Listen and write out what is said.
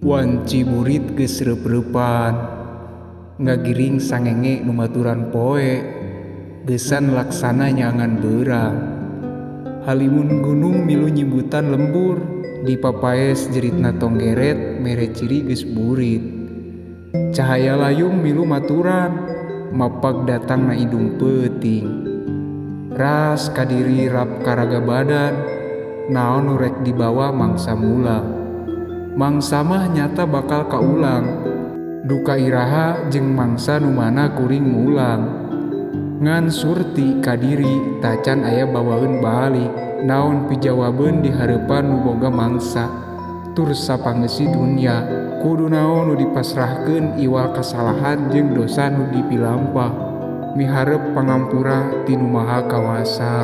Wanci burit geus reup-reupan, ngagiring sangenge nu maturan poe, geusan laksana nyangan beurang. Halimun gunung milu nyimbutan lembur, dipapaes jeritna tonggeret mere ciri geus burit. Cahaya layung milu maturan, mapag datang na idung peuting. Ras kadiri rap karaga badan, naon nu rek dibawa mangsa mulang. Mangsa mah nyata bakal kaulang, duka iraha jeung mangsa nu mana kuring mulang. Ngan surti kadiri tacan aya bawaeun balik, naon pijawabeun di hareupan nu boga mangsa. Tur sapangeussi dunya, kudu naon nu dipasrahkeun iwal kasalahan jeung dosa nu dipilampah. Miharep pangampura ti Nu Maha Kawasa.